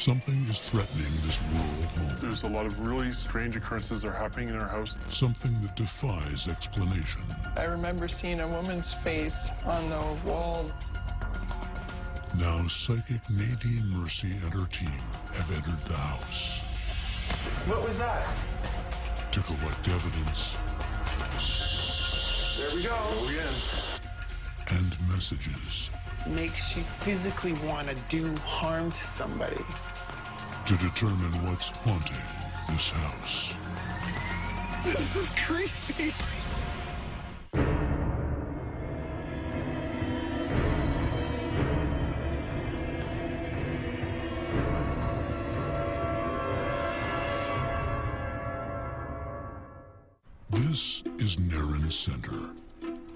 Something is threatening this rural home. There's a lot of really strange occurrences that are happening in our house. Something that defies explanation. I remember seeing a woman's face on the wall. Now, psychic Nadine Mercy and her team have entered the house. What was that? To collect evidence. There we go. Again. And messages. Makes you physically want to do harm to somebody. To determine what's haunting this house. This is creepy. This is Narren Center,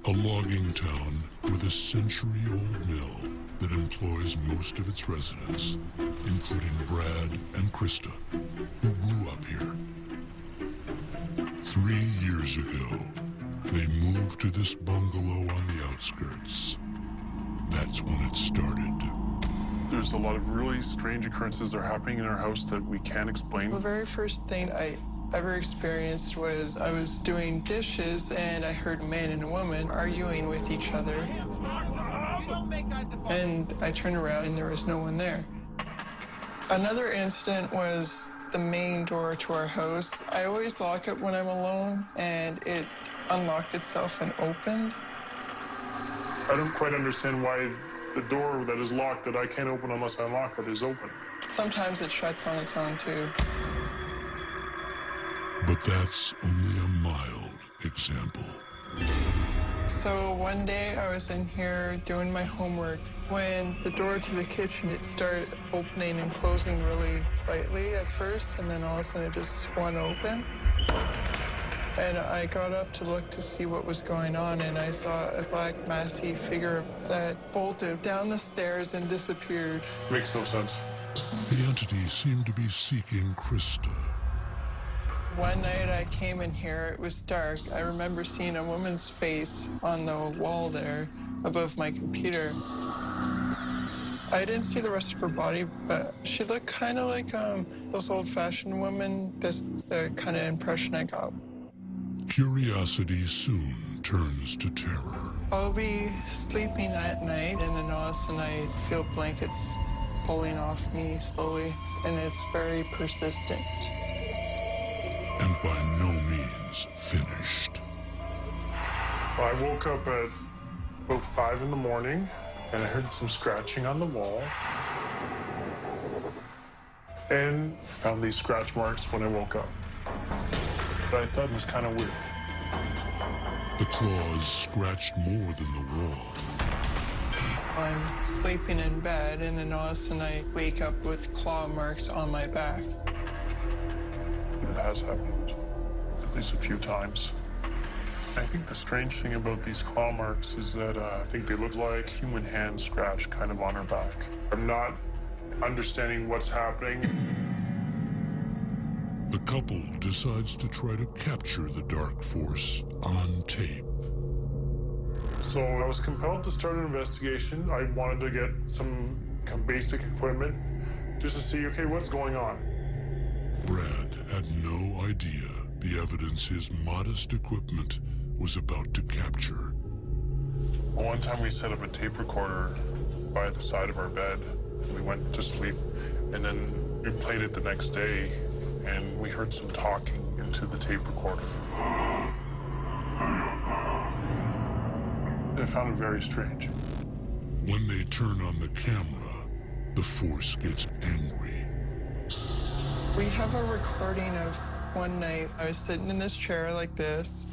a logging town with a century-old mill that employs most of its residents, including Brad and Krista, who grew up here. 3 years ago, they moved to this bungalow on the outskirts. That's when it started. There's a lot of really strange occurrences that are happening in our house that we can't explain. The very first thing I ever experienced was I was doing dishes and I heard a man and a woman arguing with each other. And I turned around and there was no one there. Another incident was the main door to our house. I always lock it when I'm alone, and it unlocked itself and opened. I don't quite understand why the door that is locked that I can't open unless I unlock it is open. Sometimes it shuts on its own too. But that's only a mild example. So one day I was in here doing my homework when the door to the kitchen, it started opening and closing really lightly at first, and then all of a sudden it just swung open. And I got up to look to see what was going on, and I saw a black massive figure that bolted down the stairs and disappeared. Makes no sense. The entity seemed to be seeking Krista. One night I came in here, it was dark. I remember seeing a woman's face on the wall there above my computer. I didn't see the rest of her body, but she looked kind of like those old-fashioned women. That's the kind of impression I got. Curiosity soon turns to terror. I'll be sleeping at night, and then all of a sudden I feel blankets pulling off me slowly, and it's very persistent. And by no means finished. I woke up at about 5 in the morning, and I heard some scratching on the wall. And found these scratch marks when I woke up. But I thought it was kind of weird. The claws scratched more than the wall. I'm sleeping in bed, and then all of a sudden I wake up with claw marks on my back. It has happened at least a few times. I think the strange thing about these claw marks is that I think they look like human hands scratched kind of on her back. I'm not understanding what's happening. The couple decides to try to capture the dark force on tape. So I was compelled to start an investigation. I wanted to get some basic equipment just to see, okay, what's going on? Brad had no idea the evidence his modest equipment was about to capture. One time we set up a tape recorder by the side of our bed. We went to sleep, and then we played it the next day, and we heard some talking into the tape recorder. I found it very strange. When they turn on the camera, the force gets angry. We have a recording of one night. I was sitting in this chair like this,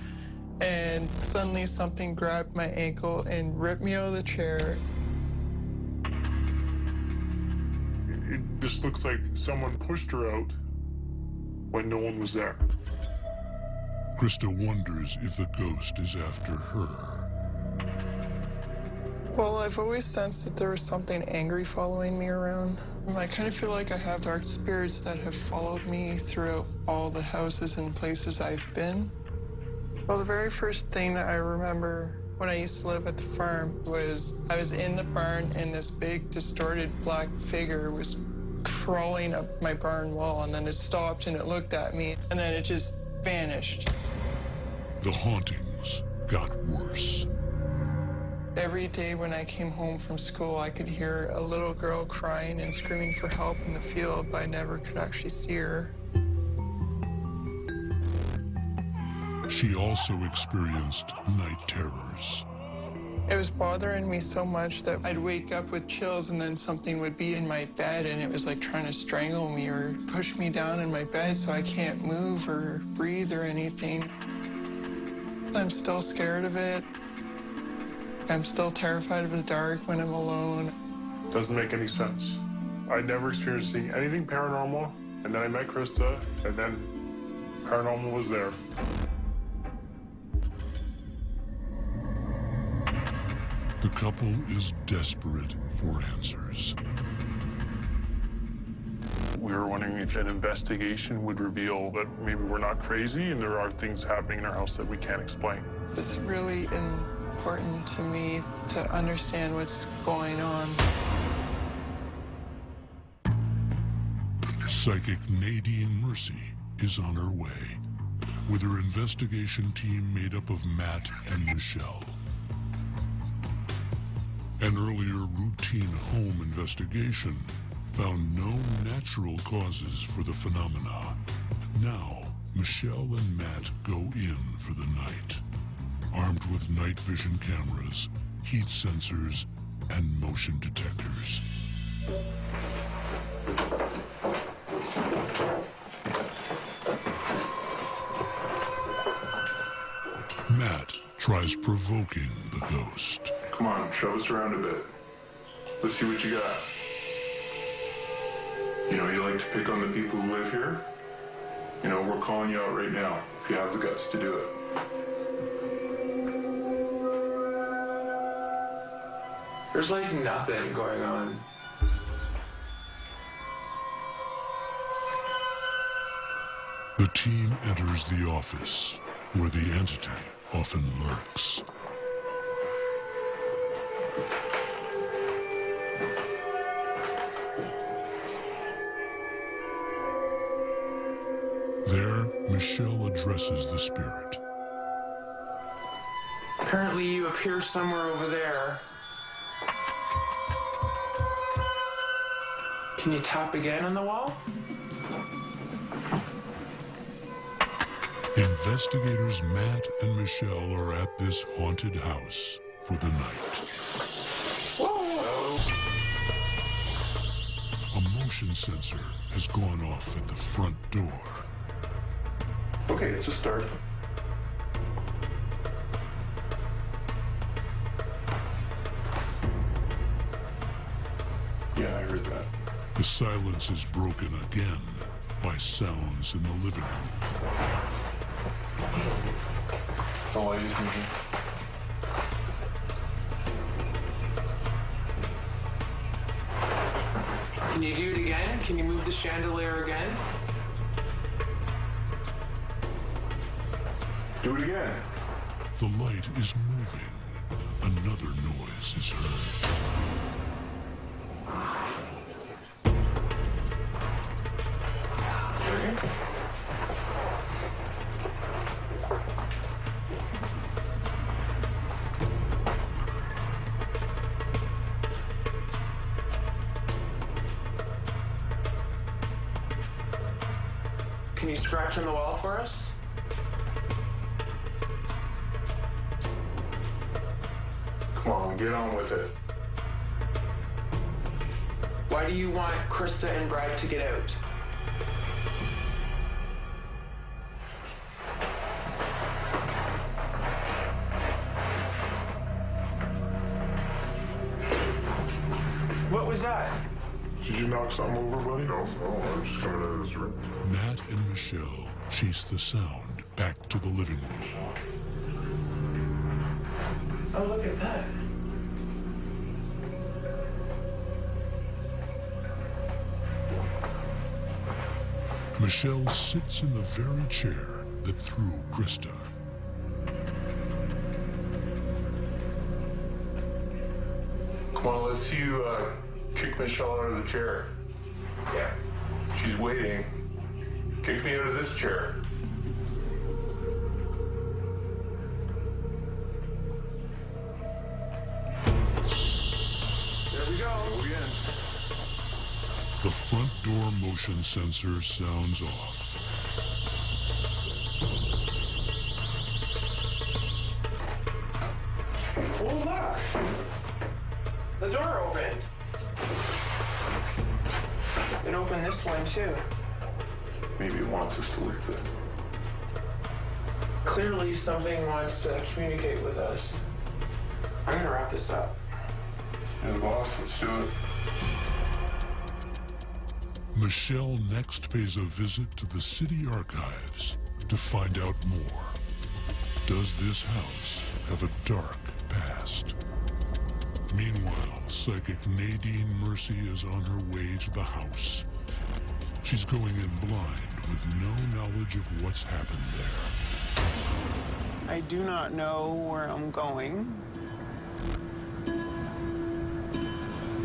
and suddenly something grabbed my ankle and ripped me out of the chair. It just looks like someone pushed her out when no one was there. Krista wonders if the ghost is after her. Well, I've always sensed that there was something angry following me around. I kind of feel like I have dark spirits that have followed me throughout all the houses and places I've been. Well, the very first thing that I remember when I used to live at the farm was I was in the barn and this big distorted black figure was crawling up my barn wall, and then it stopped and it looked at me, and then it just vanished. The hauntings got worse. Every day when I came home from school, I could hear a little girl crying and screaming for help in the field, but I never could actually see her. She also experienced night terrors. It was bothering me so much that I'd wake up with chills, and then something would be in my bed, and it was like trying to strangle me or push me down in my bed so I can't move or breathe or anything. I'm still scared of it. I'm still terrified of the dark when I'm alone. Doesn't make any sense. I'd never experienced seeing anything paranormal, and then I met Krista, and then paranormal was there. The couple is desperate for answers. We were wondering if an investigation would reveal that maybe we're not crazy and there are things happening in our house that we can't explain. It's really important to me to understand what's going on. Psychic Nadine Mercy is on her way, with her investigation team made up of Matt and Michelle. An earlier routine home investigation found no natural causes for the phenomena. Now, Michelle and Matt go in for the night, armed with night vision cameras, heat sensors, and motion detectors. Matt tries provoking the ghost. Come on, show us around a bit. Let's see what you got. You know, you like to pick on the people who live here? You know, we're calling you out right now, if you have the guts to do it. There's like nothing going on. The team enters the office, where the entity often lurks. There, Michelle addresses the spirit. Apparently you appear somewhere over there. Can you tap again on the wall? Investigators Matt and Michelle are at this haunted house for the night. Whoa! A motion sensor has gone off at the front door. Okay, it's a start. Yeah, I heard that. The silence is broken again by sounds in the living room. The light is moving. Can you do it again? Can you move the chandelier again? Do it again. The light is moving. Another noise is heard. Can you scratch on the wall for us? Come on, get on with it. Why do you want Krista and Brad to get out? What was that? Did you knock something over, buddy? No, I'm just coming out of this room. Matt and Michelle chase the sound back to the living room. Oh, look at that. Michelle sits in the very chair that threw Krista. Come on, let's see you kick Michelle out of the chair. Yeah. She's waiting. Kick me out of this chair. There we go. Again. The front door motion sensor sounds off. Oh, look! The door opened. It opened this one, too. Maybe it wants us to leave it. Clearly, something wants to communicate with us. I'm gonna wrap this up. Yeah, boss, let's do it. Michelle next pays a visit to the city archives to find out more. Does this house have a dark past? Meanwhile, psychic Nadine Mercy is on her way to the house. She's going in blind with no knowledge of what's happened there. I do not know where I'm going.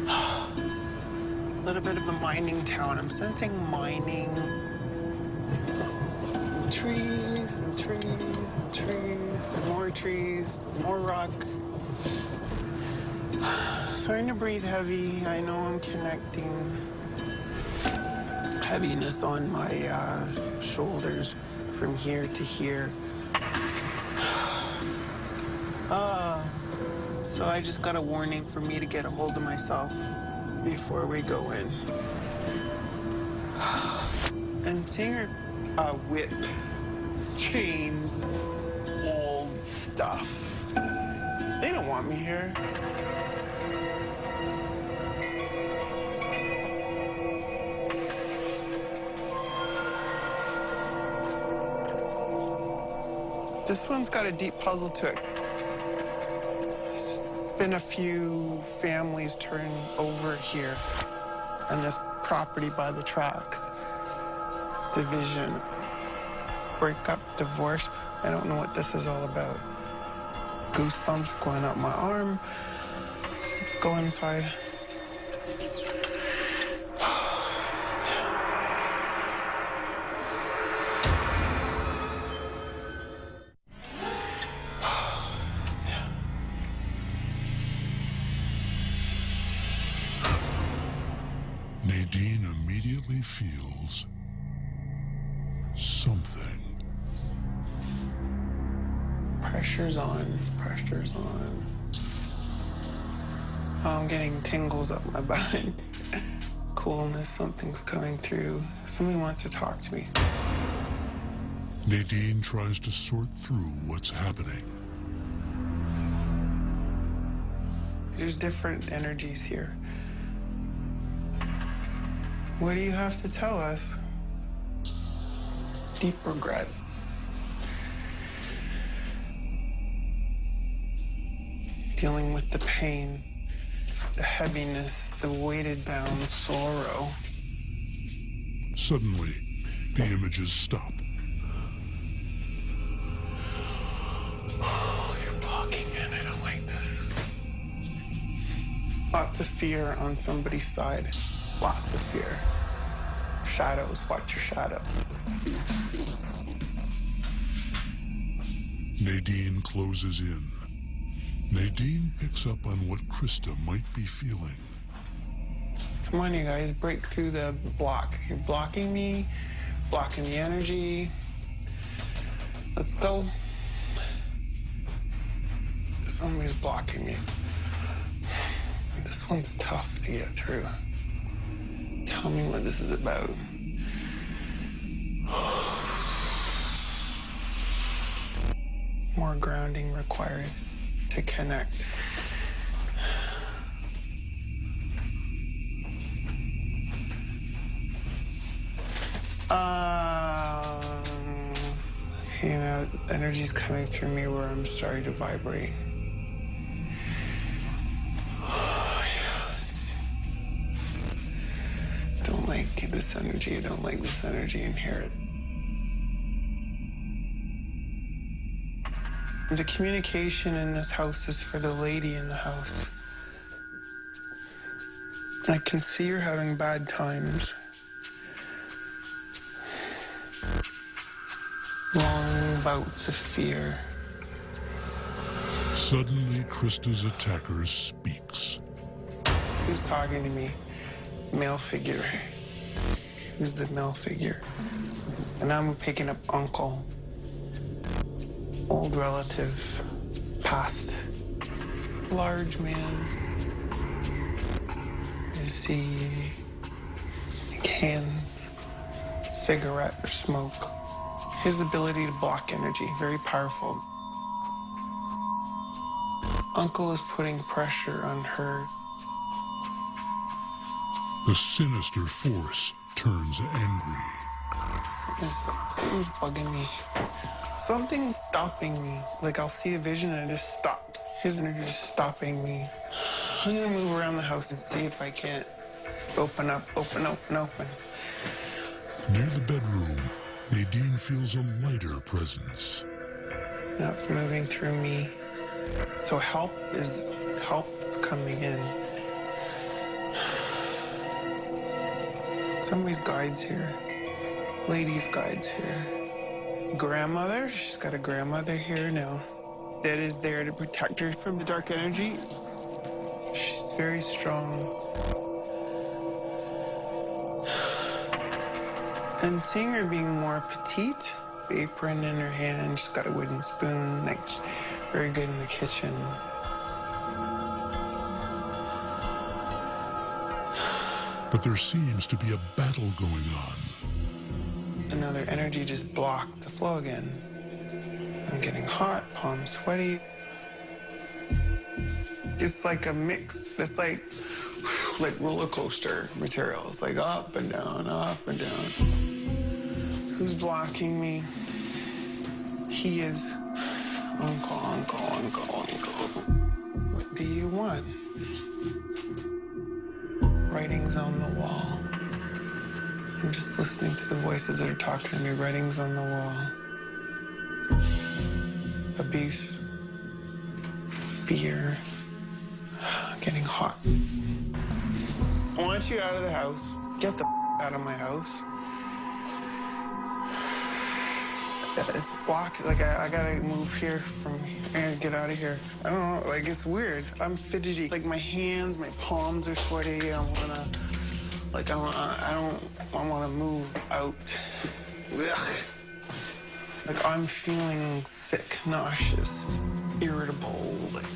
A little bit of a mining town. I'm sensing mining. Trees and trees and trees and more rock. Starting to breathe heavy. I know I'm connecting. Heaviness on my shoulders from here to here. So I just got a warning for me to get a hold of myself before we go in. And seeing her whip, chains, old stuff. They don't want me here. This one's got a deep puzzle to it. There's been a few families turn over here on this property by the tracks. Division, breakup, divorce. I don't know what this is all about. Goosebumps going up my arm. Let's go inside. Nadine immediately feels something. Pressure's on, pressure's on. Oh, I'm getting tingles up my back. Coolness, something's coming through. Somebody wants to talk to me. Nadine tries to sort through what's happening. There's different energies here. What do you have to tell us? Deep regrets. Dealing with the pain, the heaviness, the weighted down sorrow. Suddenly, the images stop. Oh, you're blocking it. I don't like this. Lots of fear on somebody's side. Lots of fear. Shadows, watch your shadow. Nadine closes in. Nadine picks up on what Krista might be feeling. Come on, you guys, break through the block. You're blocking me, blocking the energy. Let's go. Somebody's blocking me. This one's tough to get through. Tell me what this is about. More grounding required to connect. You know, energy's coming through me where I'm starting to vibrate. Don't like this energy. I don't like this energy in here. The communication in this house is for the lady in the house. I can see you're having bad times. long bouts of fear. Suddenly, Krista's attacker speaks. Who's talking to me? Male figure. Who's the male figure? And I'm picking up uncle. Old relative. Past. Large man. I see cans, cigarette or smoke. His ability to block energy, very powerful. Uncle is putting pressure on her. The sinister force turns angry. Something's bugging me. Something's stopping me. Like, I'll see a vision and it just stops. His energy is stopping me. I'm gonna move around the house and see if I can't open up. Near the bedroom, Nadine feels a lighter presence. Now it's moving through me. So help's coming in. Somebody's guides here. Lady's guides here. Grandmother, she's got a grandmother here now. That is there to protect her from the dark energy. She's very strong. And seeing her being more petite, apron in her hand, she's got a wooden spoon, like she's very good in the kitchen. But there seems to be a battle going on. Another energy just blocked the flow again. I'm getting hot, palms sweaty. It's like a mix. It's like roller coaster material. It's like up and down, up and down. Who's blocking me? He is. Uncle. What do you want? Writings on the wall. I'm just listening to the voices that are talking to me. Writings on the wall. Abuse. Fear. Getting hot. I want you out of the house. Get the out of my house. It's blocked. Like, I gotta move here from here. I gotta get out of here. I don't know. Like, it's weird. I'm fidgety. Like, my hands, my palms are sweaty. I wanna move out. Ugh. Like, I'm feeling sick, nauseous, irritable. Like,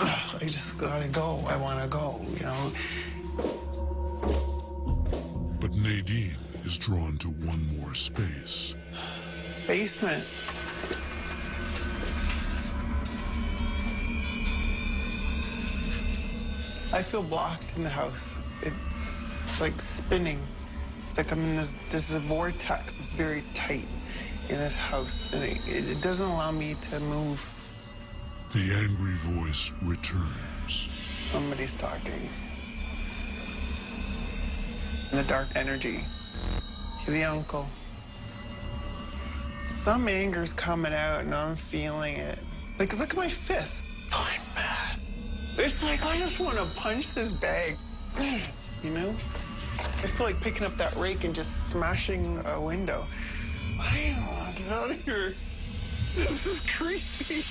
ugh, I just gotta go. I wanna go, you know? But Nadine is drawn to one more space. Basement. I feel blocked in the house. It's like spinning. It's like I'm in this vortex. It's very tight in this house, and it doesn't allow me to move. The angry voice returns. Somebody's talking. And the dark energy. The uncle. Some anger's coming out, and I'm feeling it. Like, look at my fist. I'm mad. It's like, I just want to punch this bag. You know? I feel like picking up that rake and just smashing a window. I don't want to get out of here. This is creepy.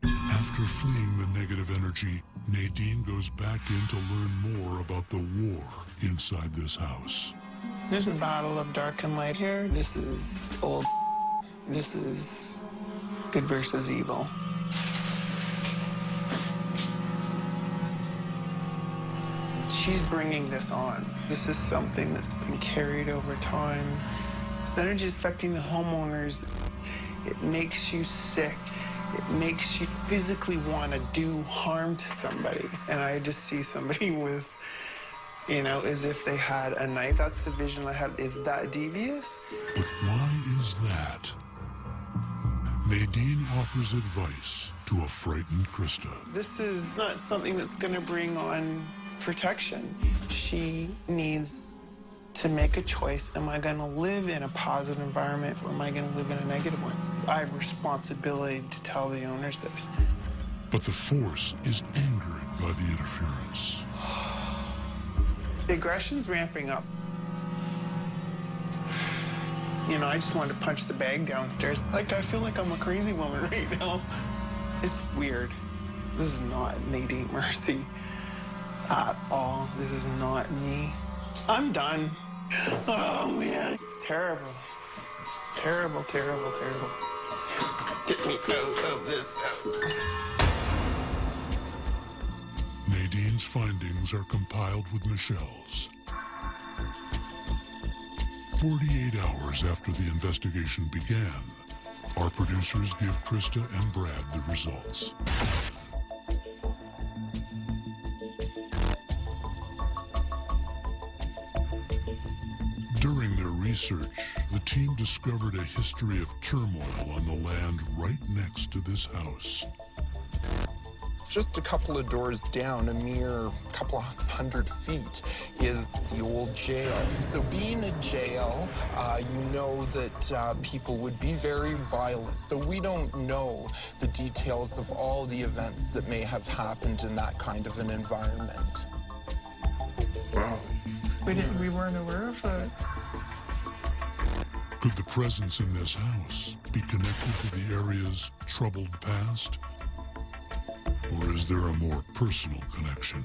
After fleeing the negative energy, Nadine goes back in to learn more about the war inside this house. There's a battle of dark and light here. This is old. This is good versus evil. She's bringing this on. This is something that's been carried over time. This energy is affecting the homeowners. It makes you sick. It makes you physically want to do harm to somebody. And I just see somebody with, you know, as if they had a knife. That's the vision I had. Is that devious? But why is that? Nadine offers advice to a frightened Krista. This is not something that's going to bring on protection. She needs to make a choice. Am I going to live in a positive environment, or am I going to live in a negative one? I have responsibility to tell the owners this. But the force is angered by the interference. The aggression's ramping up. You know, I just wanted to punch the bag downstairs. Like, I feel like I'm a crazy woman right now. It's weird. This is not Nadine Mercy at all. This is not me. I'm done. Oh, man. It's terrible. Terrible, terrible, terrible. Get me out of this house. Nadine's findings are compiled with Michelle's. 48 hours after the investigation began, our producers give Krista and Brad the results. During their research, the team discovered a history of turmoil on the land right next to this house. Just a couple of doors down, a mere couple of 100 feet, is the old jail. So being a jail, you know that people would be very violent. So we don't know the details of all the events that may have happened in that kind of an environment. Wow. We weren't aware of that. Could the presence in this house be connected to the area's troubled past? Or is there a more personal connection?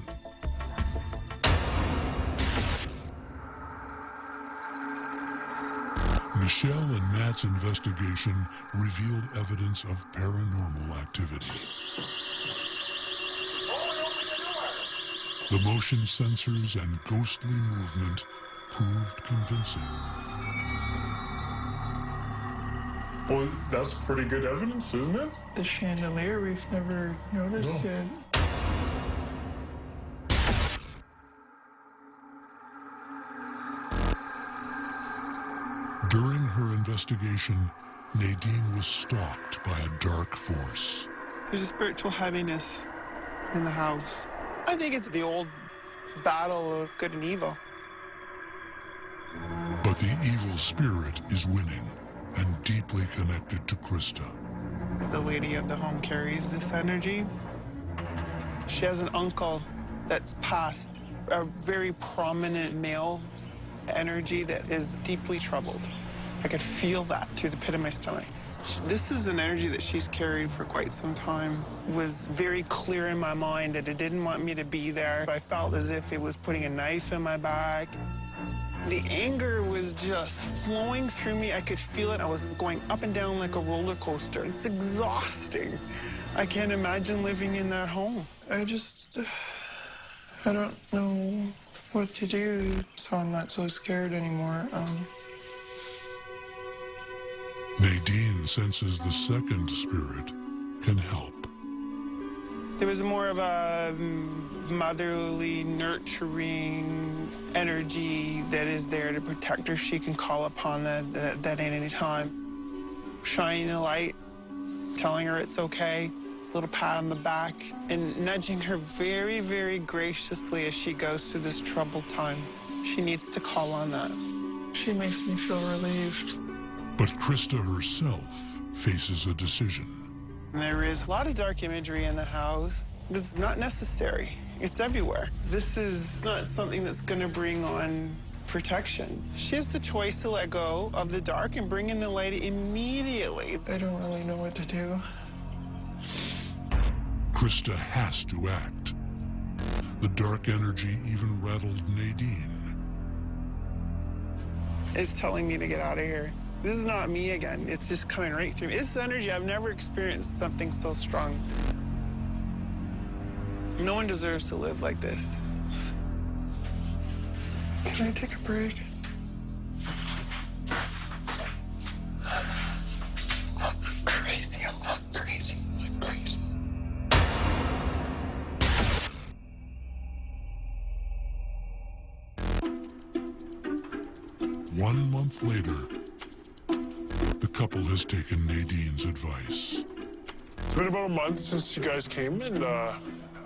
Michelle and Matt's investigation revealed evidence of paranormal activity. The motion sensors and ghostly movement proved convincing. Well, that's pretty good evidence, isn't it? The chandelier, we've never noticed it. During her investigation, Nadine was stalked by a dark force. There's a spiritual heaviness in the house. I think it's the old battle of good and evil. But the evil spirit is winning and deeply connected to Krista. The lady of the home carries this energy. She has an uncle that's passed, a very prominent male energy that is deeply troubled. I could feel that through the pit of my stomach. This is an energy that she's carried for quite some time. It was very clear in my mind that it didn't want me to be there. I felt as if it was putting a knife in my back. The anger was just flowing through me. I could feel it. I was going up and down like a roller coaster. It's exhausting. I can't imagine living in that home. I don't know what to do, so I'm not so scared anymore. Nadine senses the second spirit can help. There was more of a motherly, nurturing energy that is there to protect her. She can call upon that at any time. Shining the light, telling her it's okay, a little pat on the back, and nudging her very, very graciously as she goes through this troubled time. She needs to call on that. She makes me feel relieved. But Krista herself faces a decision. There is a lot of dark imagery in the house that's not necessary. It's everywhere. This is not something that's going to bring on protection. She has the choice to let go of the dark and bring in the light immediately. I don't really know what to do. Krista has to act. The dark energy even rattled Nadine. It's telling me to get out of here. This is not me again. It's just coming right through me. It's energy. I've never experienced something so strong. No one deserves to live like this. Can I take a break? I'm crazy. I'm not crazy. I'm crazy. One month later, the couple has taken Nadine's advice. It's been about a month since you guys came, and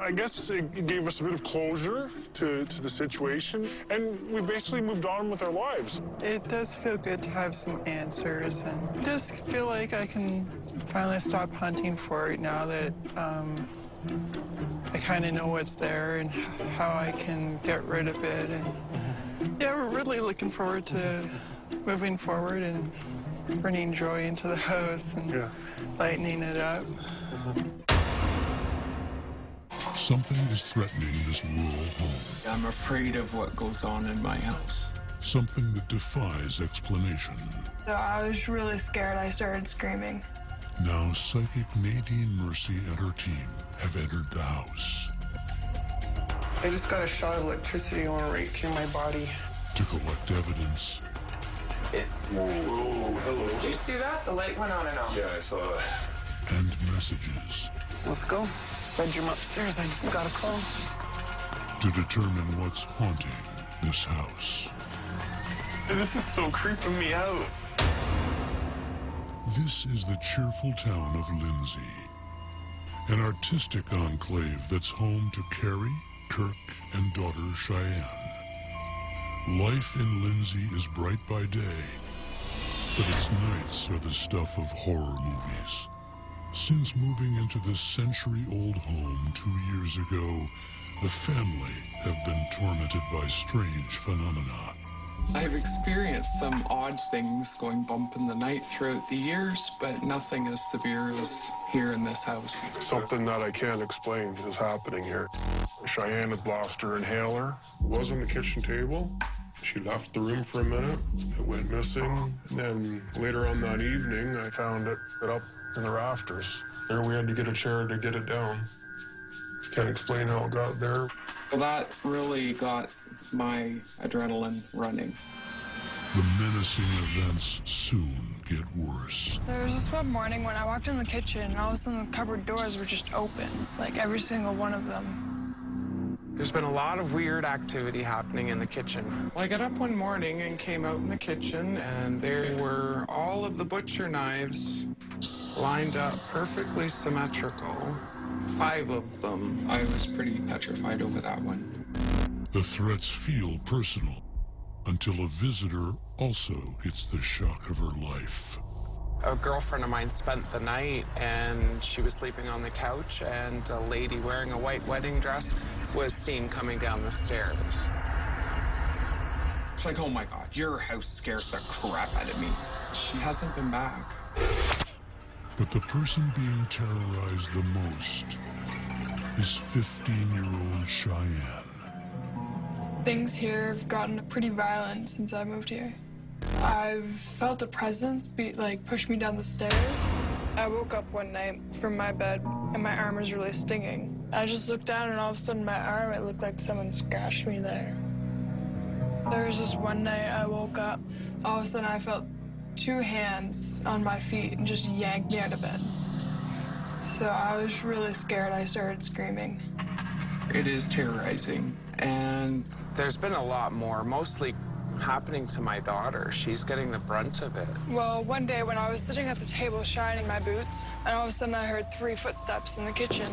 I guess it gave us a bit of closure to the situation, and we basically moved on with our lives. It does feel good to have some answers, and just feel like I can finally stop hunting for it now that I kind of know what's there and how I can get rid of it. And yeah, we're really looking forward to moving forward and bringing joy into the house and lightening it up. Something is threatening this rural home. I'm afraid of what goes on in my house. Something that defies explanation. So I was really scared. I started screaming. Now psychic Nadine Mercy and her team have entered the house. I just got a shot of electricity going right through my body. To collect evidence. Whoa, hello. Did you see that? The light went on and off. Yeah, I saw that. And messages. Let's go. Bedroom upstairs, I just got a call. To determine what's haunting this house. This is so creeping me out. This is the cheerful town of Lindsay, an artistic enclave that's home to Carrie, Kirk, and daughter Cheyenne. Life in Lindsay is bright by day, but its nights are the stuff of horror movies. Since moving into this century-old home 2 years ago, the family have been tormented by strange phenomena. I've experienced some odd things going bump in the night throughout the years, but nothing as severe as here in this house. Something that I can't explain is happening here. Cheyenne had lost her inhaler. It was on the kitchen table. She left the room for a minute. It went missing. And then later on that evening, I found it up in the rafters. There we had to get a chair to get it down. Can't explain how it got there. Well, that really got my adrenaline running. The menacing events soon get worse. There was this one morning when I walked in the kitchen and all of a sudden the cupboard doors were just open, like every single one of them. There's been a lot of weird activity happening in the kitchen. Well, I got up one morning and came out in the kitchen, and there were all of the butcher knives lined up perfectly symmetrical. 5 of them. I was pretty petrified over that one. The threats feel personal until a visitor also hits the shock of her life. A girlfriend of mine spent the night, and she was sleeping on the couch, and a lady wearing a white wedding dress was seen coming down the stairs. She's like, oh my God, your house scares the crap out of me. She hasn't been back. But the person being terrorized the most is 15-year-old Cheyenne. Things here have gotten pretty violent since I moved here. I've felt a presence push me down the stairs. I woke up one night from my bed and my arm was really stinging. I just looked down and all of a sudden my arm, it looked like someone scratched me there. There was this one night I woke up, all of a sudden I felt 2 hands on my feet and just yanked me out of bed. So I was really scared. I started screaming. It is terrorizing. And there's been a lot more, mostly happening to my daughter. She's getting the brunt of it. Well, one day when I was sitting at the table shining my boots, and all of a sudden I heard 3 footsteps in the kitchen.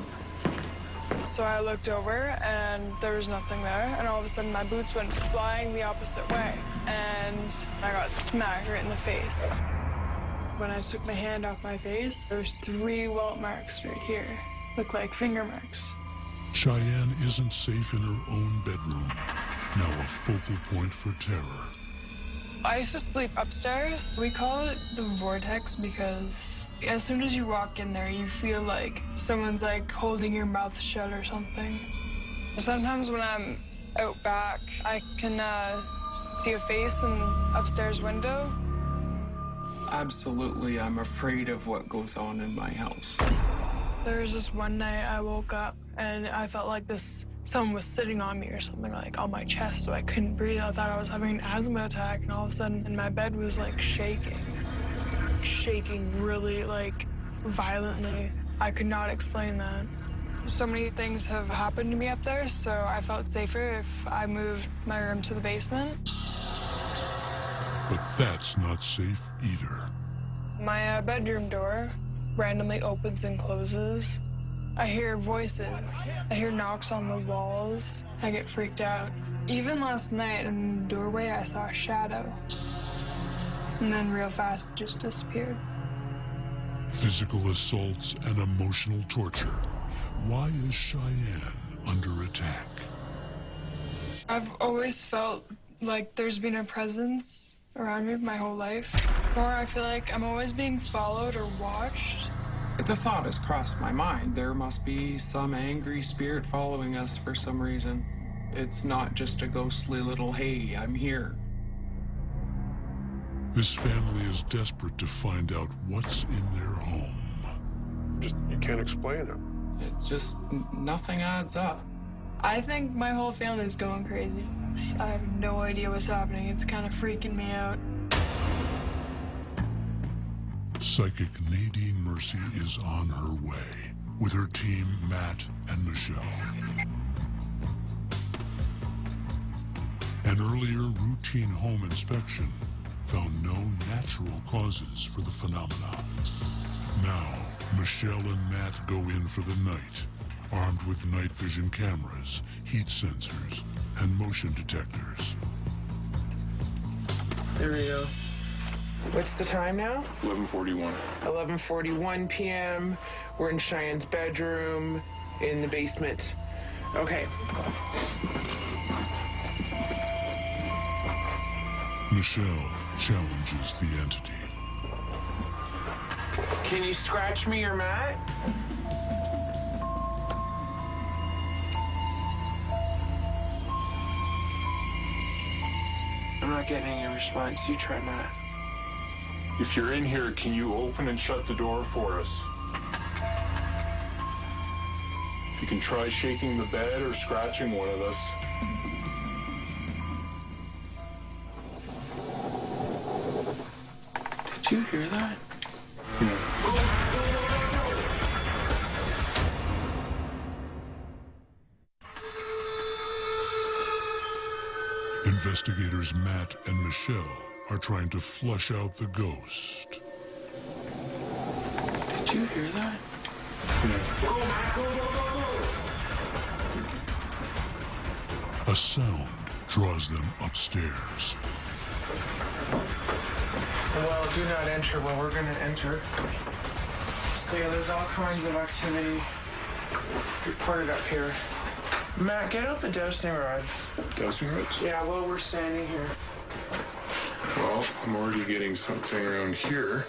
So I looked over and there was nothing there, and all of a sudden my boots went flying the opposite way, and I got smacked right in the face. When I took my hand off my face, there was 3 welt marks right here. Look like finger marks. Cheyenne isn't safe in her own bedroom, now a focal point for terror. I used to sleep upstairs. We call it the vortex because as soon as you walk in there, you feel like someone's holding your mouth shut or something. Sometimes when I'm out back, I can see a face in the upstairs window. Absolutely, I'm afraid of what goes on in my house. There was this one night I woke up and I felt like someone was sitting on me or something, on my chest, so I couldn't breathe. I thought I was having an asthma attack, and all of a sudden my bed was shaking really violently. I could not explain that. So many things have happened to me up there, so I felt safer if I moved my room to the basement. But that's not safe either. My bedroom door randomly opens and closes. I hear voices. I hear knocks on the walls. I get freaked out. Even last night in the doorway, I saw a shadow. And then real fast, it just disappeared. Physical assaults and emotional torture. Why is Cheyenne under attack? I've always felt like there's been a presence around me my whole life. Or I feel like I'm always being followed or watched. The thought has crossed my mind. There must be some angry spirit following us for some reason. It's not just a ghostly little, hey, I'm here. This family is desperate to find out what's in their home. You can't explain it. It's just, nothing adds up. I think my whole family's going crazy. I have no idea what's happening. It's kind of freaking me out. Psychic Nadine Mercy is on her way with her team, Matt and Michelle. An earlier routine home inspection found no natural causes for the phenomena. Now, Michelle and Matt go in for the night, armed with night vision cameras, heat sensors, and motion detectors. There we go. What's the time now? 11:41. 11:41 p.m. We're in Cheyenne's bedroom in the basement. Okay. Michelle challenges the entity. Can you scratch me or Matt? I'm not getting any response. You try, Matt. If you're in here, can you open and shut the door for us? If you can try shaking the bed or scratching one of us. Did you hear that? Investigators Matt and Michelle are trying to flush out the ghost. Did you hear that? A sound draws them upstairs. Well, do not enter. Well, we're gonna enter. So yeah, there's all kinds of activity reported up here. Matt, get out the dowsing rods. Dowsing rods? Yeah, while we're standing here. Well, I'm already getting something around here.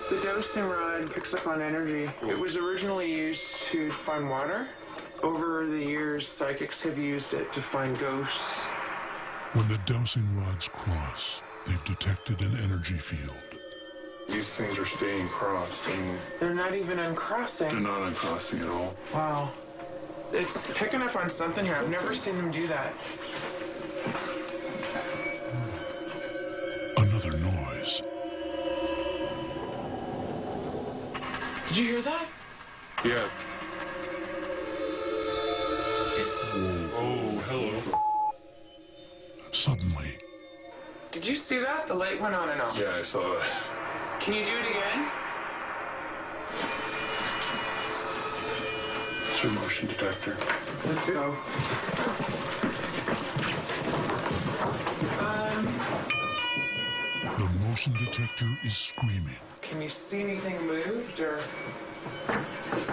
The dowsing rod picks up on energy. It was originally used to find water. Over the years, psychics have used it to find ghosts. When the dowsing rods cross, they've detected an energy field. These things are staying crossed, and They're not even uncrossing. they're not uncrossing at all. Wow. It's picking up on something here. I've never seen them do that. Another noise. Did you hear that? Yeah. Oh, hello. Suddenly, Did you see that? The light went on and off. Yeah, I saw that. Can you do it again? It's your motion detector. Let's go. the motion detector is screaming. Can you see anything moved or?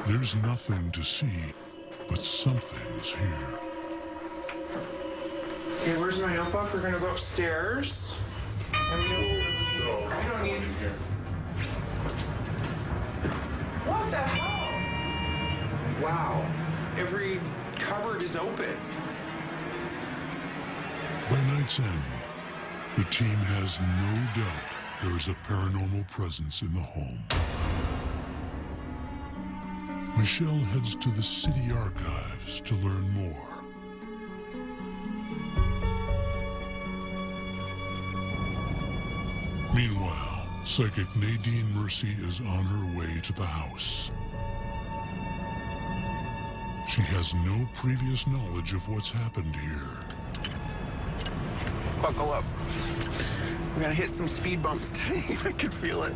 There's nothing to see, but something's here. Okay, where's my notebook? We're gonna go upstairs. And we don't need it here. What the hell? Wow. Every cupboard is open. By night's end, the team has no doubt there is a paranormal presence in the home. Michelle heads to the city archives to learn more. Meanwhile, psychic Nadine Mercy is on her way to the house. She has no previous knowledge of what's happened here. Buckle up. We're gonna hit some speed bumps today. I can feel it.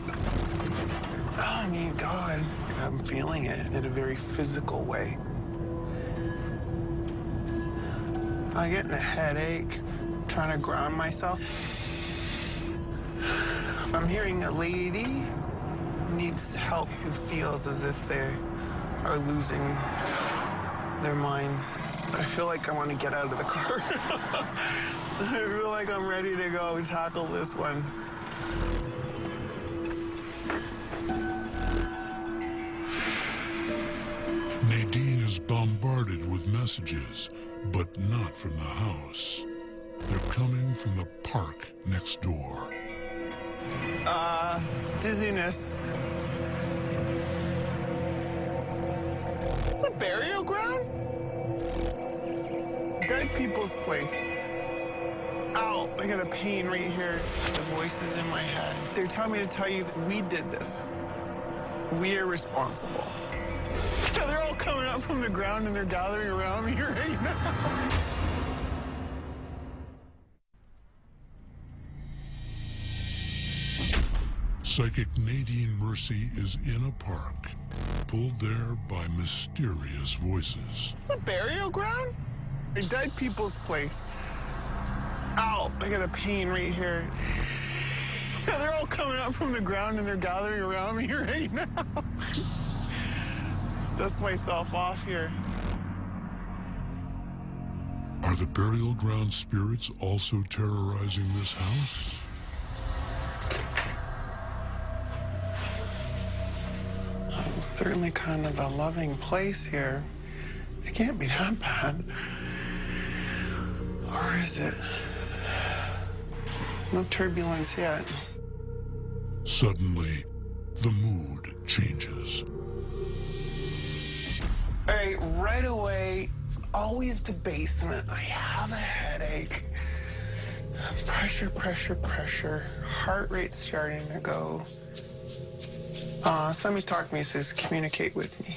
Oh, I mean, God, I'm feeling it in a very physical way. I'm getting a headache, trying to ground myself. I'm hearing a lady needs help who feels as if they are losing their mind. But I feel like I want to get out of the car. I feel like I'm ready to go tackle this one. Nadine is bombarded with messages, but not from the house. They're coming from the park next door. Dizziness. Is this a burial ground? Dead people's place. Ow, I got a pain right here. The voices in my head. They're telling me to tell you that we did this. We are responsible. So they're all coming up from the ground and they're gathering around me right now. Psychic Nadine Mercy is in a park, pulled there by mysterious voices. Is this a burial ground? A dead people's place. Ow, I got a pain right here. Yeah, they're all coming up from the ground and they're gathering around me right now. Dust myself off here. Are the burial ground spirits also terrorizing this house? It's certainly kind of a loving place here. It can't be that bad. Or is it? No turbulence yet. Suddenly, the mood changes. All right away, always the basement. I have a headache. Pressure, pressure, pressure. Heart rate's starting to go. Somebody's talking to me, says communicate with me.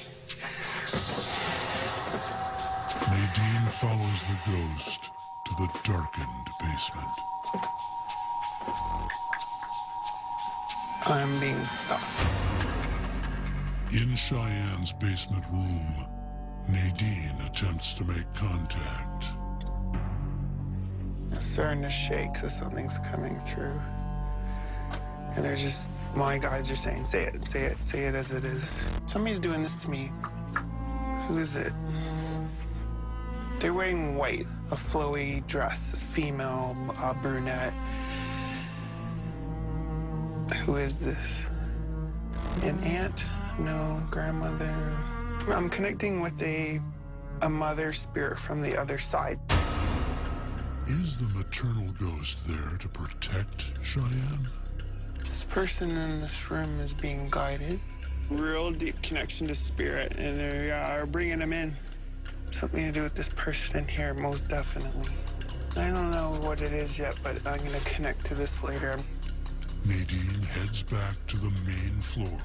Nadine follows the ghost to the darkened basement. I'm being stopped. In Cheyenne's basement room, Nadine attempts to make contact. I'm starting to shake, so something's coming through. And they're just, my guides are saying, say it, say it, say it as it is. Somebody's doing this to me. Who is it? They're wearing white, a flowy dress, a female, a brunette. Who is this? An aunt? No, grandmother. I'm connecting with a mother spirit from the other side. Is the maternal ghost there to protect Cheyenne? This person in this room is being guided. Real deep connection to spirit, and they are bringing them in. Something to do with this person in here, most definitely. I don't know what it is yet, but I'm gonna connect to this later. Nadine heads back to the main floor.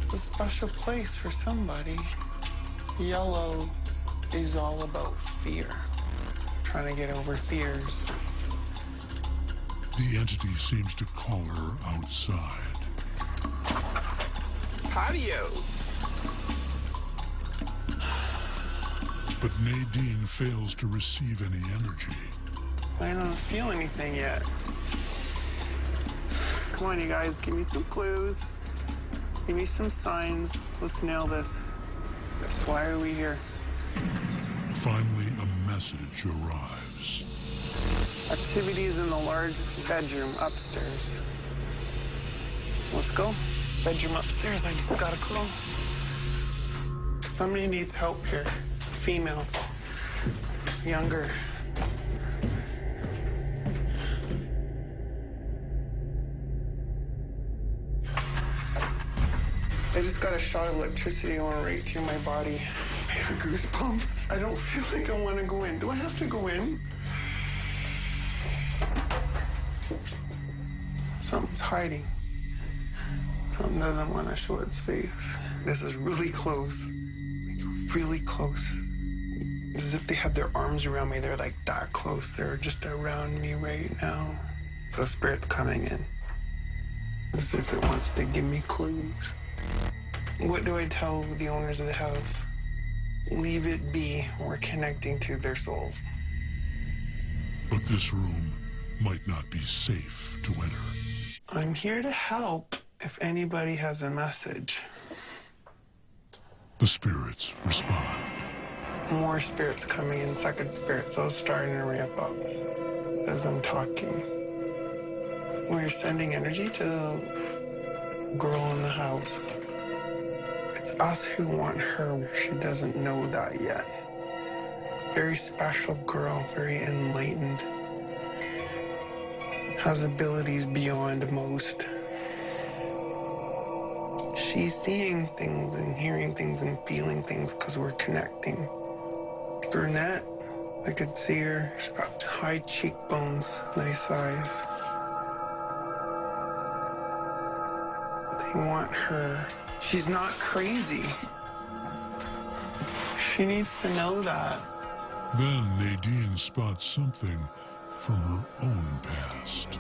It's a special place for somebody. Yellow is all about fear. Trying to get over fears. The entity seems to call her outside. Patio. But Nadine fails to receive any energy. I don't feel anything yet. Come on, you guys, give me some clues. Give me some signs. Let's nail this. So why are we here? Finally, a message arrives. Activities in the large bedroom upstairs. Let's go. Bedroom upstairs, I just got a call. Somebody needs help here. Female. Younger. I just got a shot of electricity going right through my body. I have goosebumps. I don't feel like I want to go in. Do I have to go in? Something's hiding. Something doesn't want to show its face. This is really close. Like, really close. It's as if they had their arms around me. They're like that close. They're just around me right now. So spirit's coming in. As if it wants to give me clues. What do I tell the owners of the house? Leave it be. We're connecting to their souls. But this room might not be safe to enter. I'm here to help if anybody has a message. The spirits respond. More spirits coming in, second spirits, all starting to ramp up as I'm talking. We're sending energy to the girl in the house. It's us who want her. She doesn't know that yet. Very special girl, very enlightened. Has abilities beyond most. She's seeing things and hearing things and feeling things because we're connecting. Brunette, I could see her. She's got high cheekbones, nice eyes. They want her. She's not crazy. She needs to know that. Then Nadine spots something from her own past.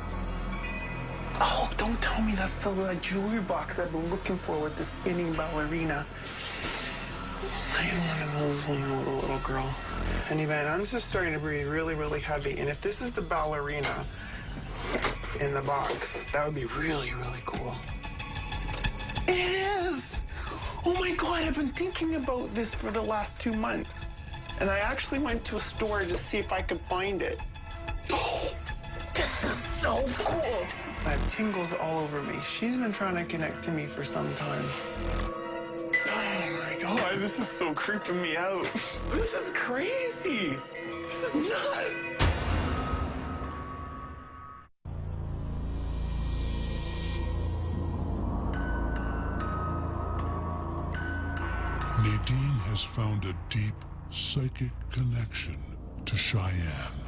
Oh, don't tell me that's the jewelry box I've been looking for with the spinning ballerina. I had one of those when I was a little girl. Anyway, I'm just starting to breathe really, really heavy. And if this is the ballerina in the box, that would be really, really cool. It is! Oh my God, I've been thinking about this for the last 2 months. And I actually went to a store to see if I could find it. Oh, this is so cool. I have tingles all over me. She's been trying to connect to me for some time. Oh my God, this is so creeping me out. This is crazy. This is nuts. Nadine has found a deep psychic connection to Cheyenne.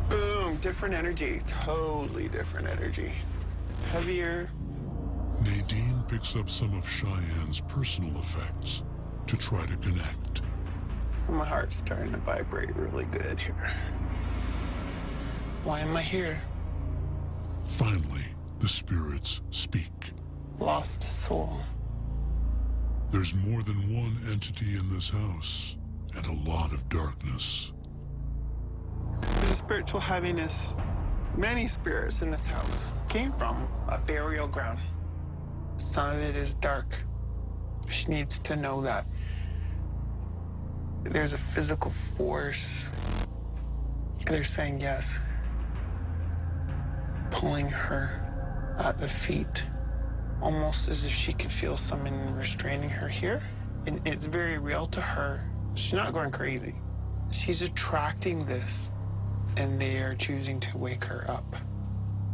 Boom, different energy. Totally different energy. Heavier. Nadine picks up some of Cheyenne's personal effects to try to connect. My heart's starting to vibrate really good here. Why am I here? Finally, the spirits speak. Lost soul. There's more than one entity in this house, and a lot of darkness. There's spiritual heaviness. Many spirits in this house came from a burial ground. Some of it is dark. She needs to know that. There's a physical force. They're saying yes. Pulling her at the feet. Almost as if she could feel someone restraining her here. And it's very real to her. She's not going crazy. She's attracting this, and they are choosing to wake her up.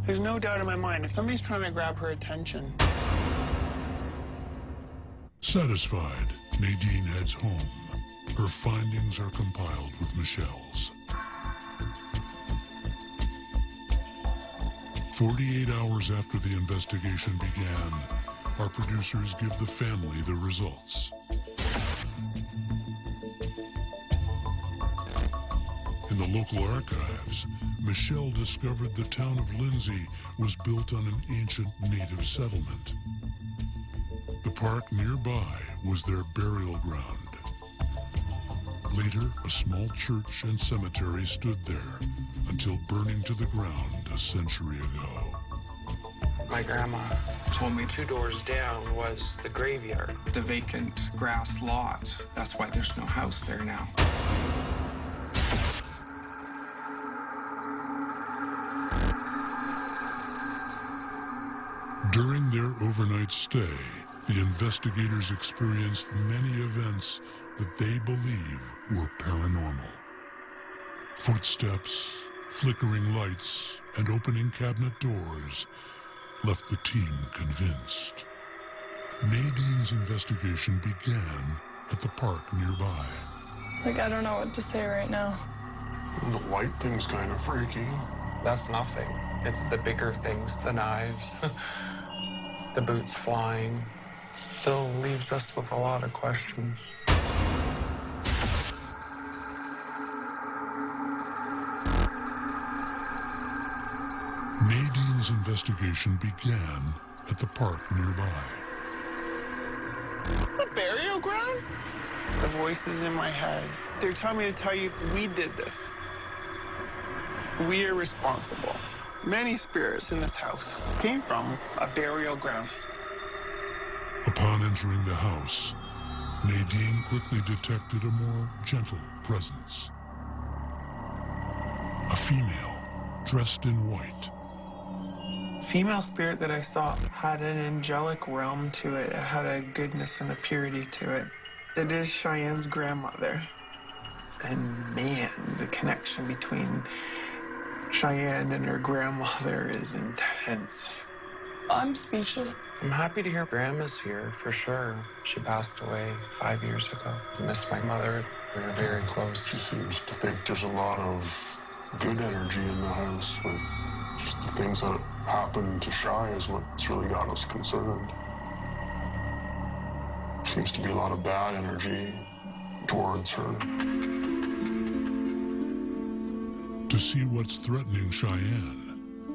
There's no doubt in my mind, if somebody's trying to grab her attention. Satisfied, Nadine heads home. Her findings are compiled with Michelle's. 48 hours after the investigation began, our producers give the family the results. In the local archives, Michelle discovered the town of Lindsay was built on an ancient native settlement. The park nearby was their burial ground. Later, a small church and cemetery stood there until burning to the ground a century ago. My grandma told me 2 doors down was the graveyard, the vacant grass lot. That's why there's no house there now. During their overnight stay, the investigators experienced many events that they believe were paranormal. Footsteps, flickering lights, and opening cabinet doors left the team convinced. Nadine's investigation began at the park nearby. I don't know what to say right now. The white thing's kind of freaky. That's nothing. It's the bigger things, the knives, the boots flying. Still leaves us with a lot of questions. Nadine's investigation began at the park nearby. It's a burial ground? The voices in my head. They're telling me to tell you we did this. We are responsible. Many spirits in this house came from a burial ground. Upon entering the house, Nadine quickly detected a more gentle presence. A female dressed in white. Female spirit that I saw had an angelic realm to it. It had a goodness and a purity to it. It is Cheyenne's grandmother. And man, the connection between Cheyenne and her grandmother is intense. I'm speechless. I'm happy to hear Grandma's here, for sure. She passed away 5 years ago. I miss my mother. We were very close. She seems to think there's a lot of good energy in the house, but just the things that happened to Shy is what's really got us concerned. Seems to be a lot of bad energy towards her. To see what's threatening Cheyenne,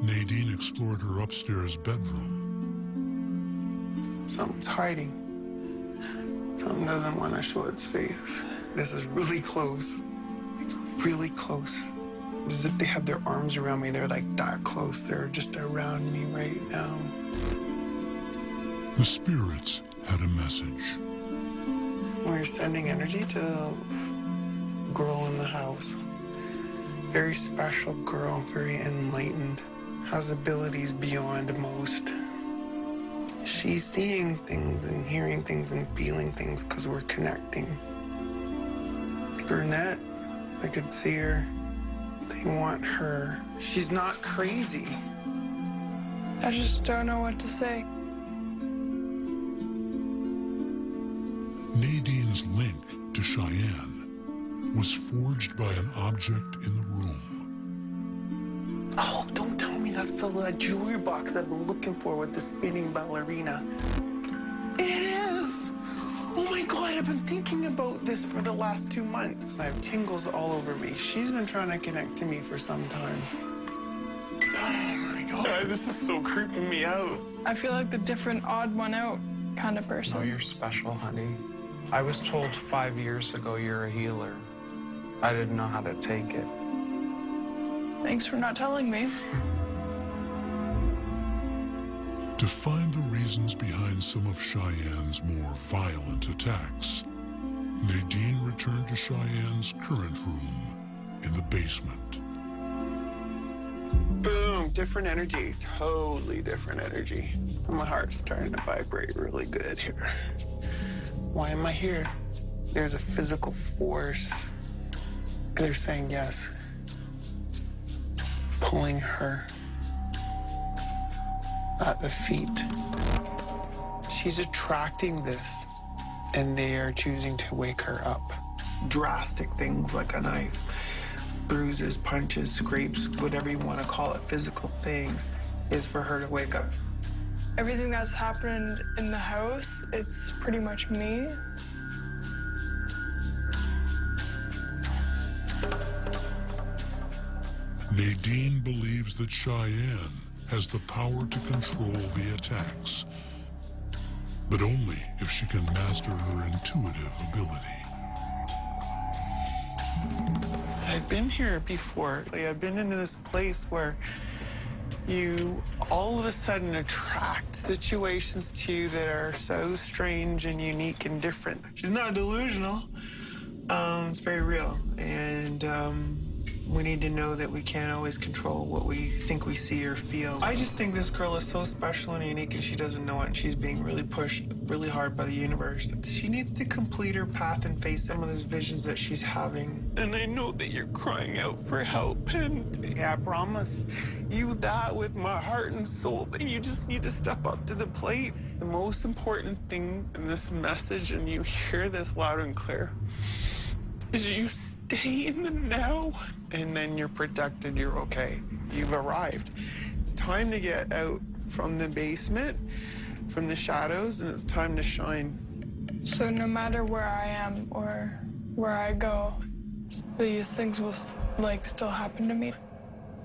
Nadine explored her upstairs bedroom. Something's hiding. Something doesn't want to show its face. This is really close. Really close. As if they had their arms around me. They're like that close. They're just around me right now. The spirits had a message. We're sending energy to the girl in the house. Very special girl, very enlightened, has abilities beyond most. She's seeing things and hearing things and feeling things because we're connecting. Brunette, I could see her. They want her. She's not crazy. I just don't know what to say. Nadine's link to Cheyenne was forged by an object in the room. Oh, don't tell me that's the jewelry box I've been looking for with the spinning ballerina. It is! Oh my God, I've been thinking about this for the last 2 months. I have tingles all over me. She's been trying to connect to me for some time. Oh my God, this is so creeping me out. I feel like the different odd one out kind of person. Oh, you're special, honey. I was told 5 years ago you're a healer. I didn't know how to take it. Thanks for not telling me. To find the reasons behind some of Cheyenne's more violent attacks, Nadine returned to Cheyenne's current room in the basement. Boom, different energy, totally different energy. My heart's starting to vibrate really good here. Why am I here? There's a physical force. They're saying yes. Pulling her at the feet. She's attracting this, and they are choosing to wake her up. Drastic things like a knife, bruises, punches, scrapes, whatever you want to call it, physical things, is for her to wake up. Everything that's happened in the house, it's pretty much me. Nadine believes that Cheyenne has the power to control the attacks, but only if she can master her intuitive ability. I've been here before. I've been into this place where you all of a sudden attract situations to you that are so strange and unique and different. She's not delusional. It's very real. And we need to know that we can't always control what we think we see or feel. I just think this girl is so special and unique, and she doesn't know it, and she's being really pushed really hard by the universe. She needs to complete her path and face some of those visions that she's having. And I know that you're crying out for help, and I promise you that with my heart and soul, that you just need to step up to the plate. The most important thing in this message, and you hear this loud and clear, is you stay in the now, and then you're protected, you're okay. You've arrived. It's time to get out from the basement, from the shadows, and it's time to shine. So no matter where I am or where I go, these things will still happen to me.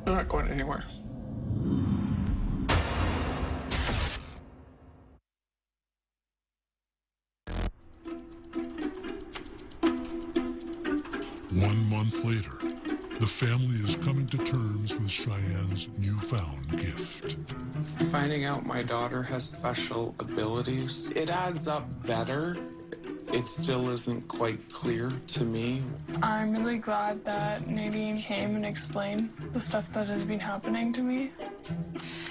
I'm not going anywhere. One month later, the family is coming to terms with Cheyenne's newfound gift. Finding out my daughter has special abilities, it adds up better. It still isn't quite clear to me. I'm really glad that Nadine came and explained the stuff that has been happening to me.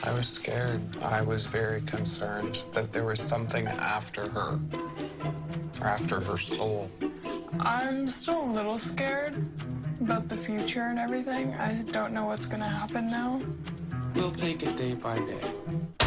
I was scared. I was very concerned that there was something after her, or after her soul. I'm still a little scared about the future and everything. I don't know what's gonna happen now. We'll take it day by day.